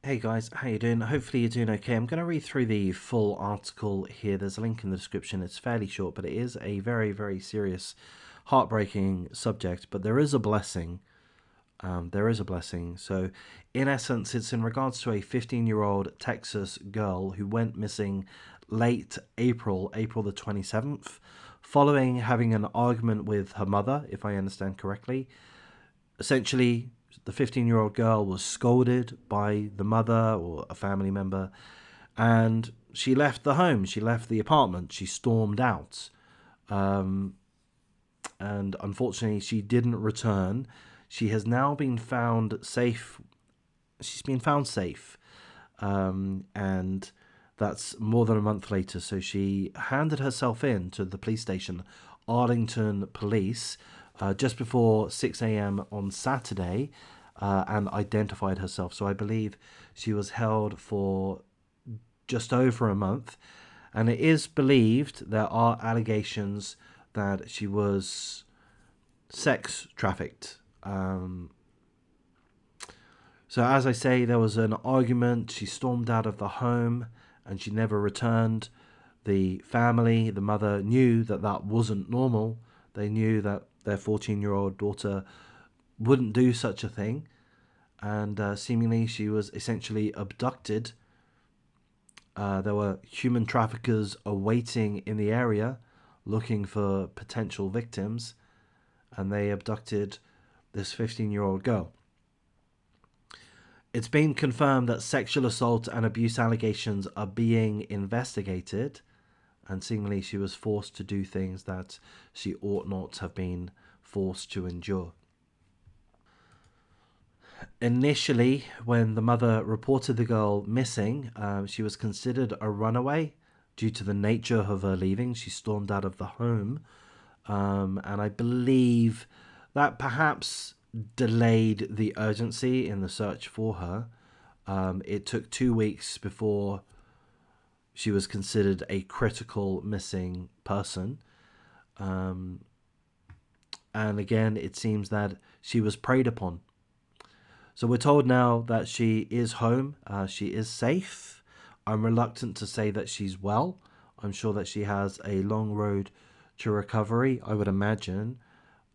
Hey guys, how you doing? Hopefully you're doing okay. I'm going to read through the full article here. There's a link in the description. It's fairly short, but it is a very, very serious, heartbreaking subject. But there is a blessing. There is a blessing. So, in essence, it's in regards to a 15-year-old Texas girl who went missing late April the 27th, following having an argument with her mother, if I understand correctly. Essentially, the 15-year-old girl was scolded by the mother or a family member, and she left the home. She left the apartment. She stormed out. And unfortunately, she didn't return. She has now been found safe. She's been found safe. And that's more than a month later. So she handed herself in to the police station, Arlington Police, just before 6 a.m. on Saturday, and identified herself. So I believe she was held for just over a month. And it is believed there are allegations that she was sex trafficked. So, as I say, there was an argument. She stormed out of the home and she never returned. The family, the mother, knew that that wasn't normal. They knew that their 14-year-old daughter wouldn't do such a thing. And seemingly she was essentially abducted. There were human traffickers awaiting in the area looking for potential victims. And they abducted this 15-year-old girl. It's been confirmed that sexual assault and abuse allegations are being investigated, and seemingly she was forced to do things that she ought not have been forced to endure. Initially, when the mother reported the girl missing, she was considered a runaway due to the nature of her leaving. She stormed out of the home, and I believe that perhaps delayed the urgency in the search for her. It took 2 weeks before she was considered a critical missing person. And again, it seems that she was preyed upon. So we're told now that she is home, she is safe. I'm reluctant to say that she's well. I'm sure that she has a long road to recovery, I would imagine,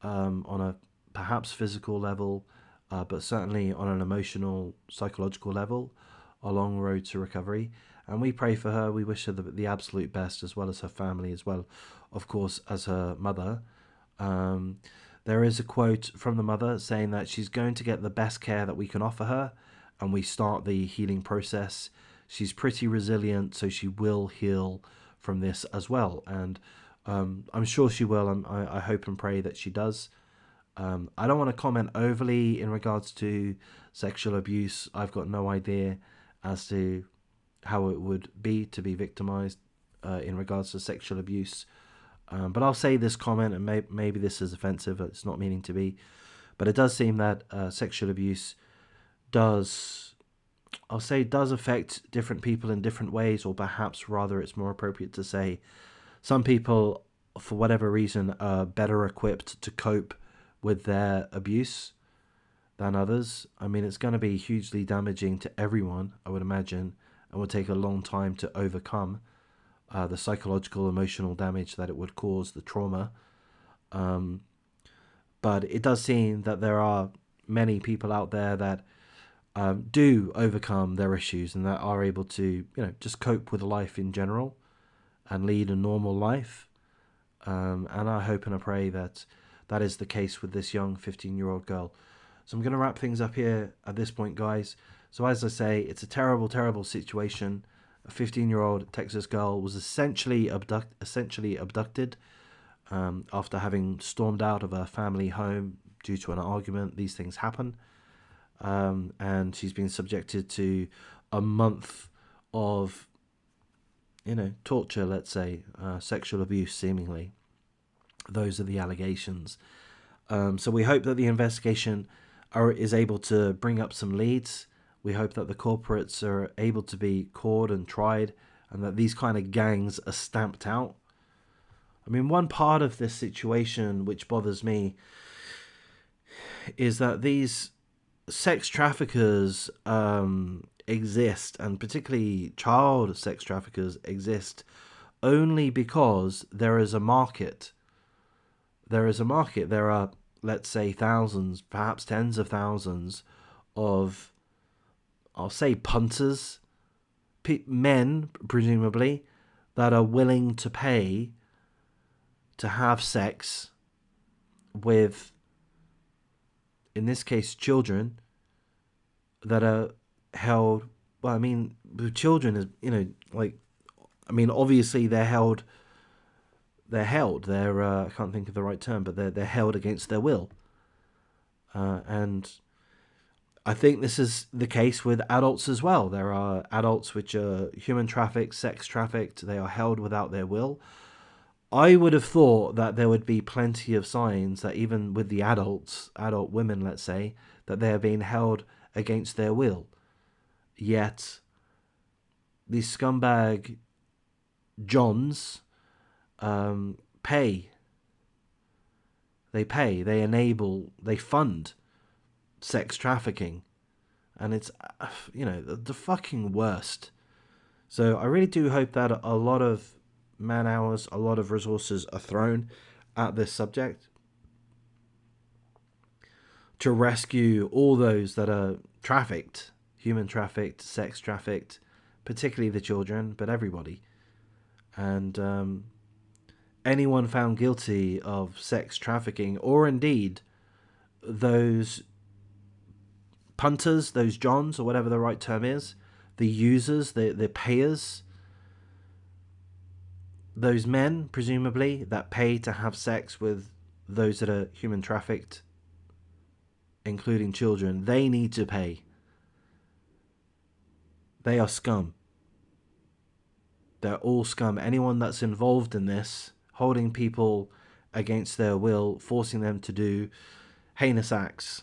on a perhaps physical level, but certainly on an emotional, psychological level, a long road to recovery. And we pray for her. We wish her the absolute best, as well as her family, as well, of course, as her mother. There is a quote from the mother saying that she's going to get the best care that we can offer her, and we start the healing process. She's pretty resilient, so she will heal from this as well. And I'm sure she will, and I hope and pray that she does. I don't want to comment overly in regards to sexual abuse. I've got no idea as to how it would be to be victimized in regards to sexual abuse. But I'll say this comment, and maybe this is offensive. It's not meaning to be. But it does seem that sexual abuse does, I'll say, does affect different people in different ways, or perhaps rather it's more appropriate to say some people, for whatever reason, are better equipped to cope with their abuse than others. I mean, it's going to be hugely damaging to everyone, I would imagine, and would take a long time to overcome the psychological, emotional damage that it would cause, the trauma. But it does seem that there are many people out there that do overcome their issues and that are able to, just cope with life in general and lead a normal life. And I hope and I pray that that is the case with this young 15-year-old girl. So I'm going to wrap things up here at this point, guys. So as I say, it's a terrible, terrible situation. A 15-year-old Texas girl was essentially abducted after having stormed out of her family home due to an argument. These things happen. And she's been subjected to a month of, torture, let's say, sexual abuse, seemingly. Those are the allegations. So we hope that the investigation is able to bring up some leads. We hope that the corporates are able to be caught and tried, and that these kind of gangs are stamped out. I mean, one part of this situation which bothers me is that these sex traffickers, exist, and particularly child sex traffickers exist only because there is a market. There is a market. There are, let's say, thousands, perhaps tens of thousands of, I'll say, punters, men, presumably, that are willing to pay to have sex with, in this case, children that are held. Well, I mean, with children is, like, I mean, obviously they're held. They're held. They're I can't think of the right term, but they're held against their will. And I think this is the case with adults as well. There are adults which are human trafficked, sex trafficked. They are held without their will. I would have thought that there would be plenty of signs that even with the adults, adult women, let's say, that they are being held against their will. Yet, these scumbag Johns pay. They pay. They enable. They fund sex trafficking. And it's, the fucking worst. So I really do hope that a lot of man hours, a lot of resources are thrown at this subject to rescue all those that are trafficked, human trafficked, sex trafficked, particularly the children, but everybody. And anyone found guilty of sex trafficking, or indeed those punters, those Johns, or whatever the right term is, the users, the payers, those men, presumably, that pay to have sex with those that are human trafficked, including children, they need to pay. They are scum. They're all scum. Anyone that's involved in this, holding people against their will, forcing them to do heinous acts,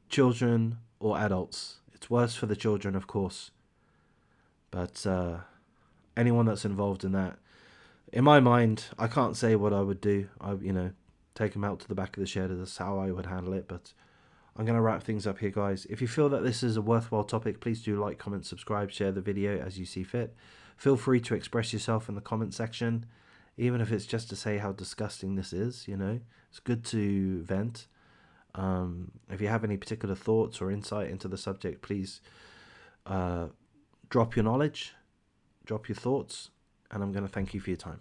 children or adults. It's worse for the children, of course. But anyone that's involved in that, in my mind, I can't say what I would do. Take them out to the back of the shed. That's how I would handle it. But I'm going to wrap things up here, guys. If you feel that this is a worthwhile topic, please do like, comment, subscribe, share the video as you see fit. Feel free to express yourself in the comment section, even if it's just to say how disgusting this is. It's good to vent. If you have any particular thoughts or insight into the subject, please drop your knowledge, drop your thoughts, and I'm going to thank you for your time.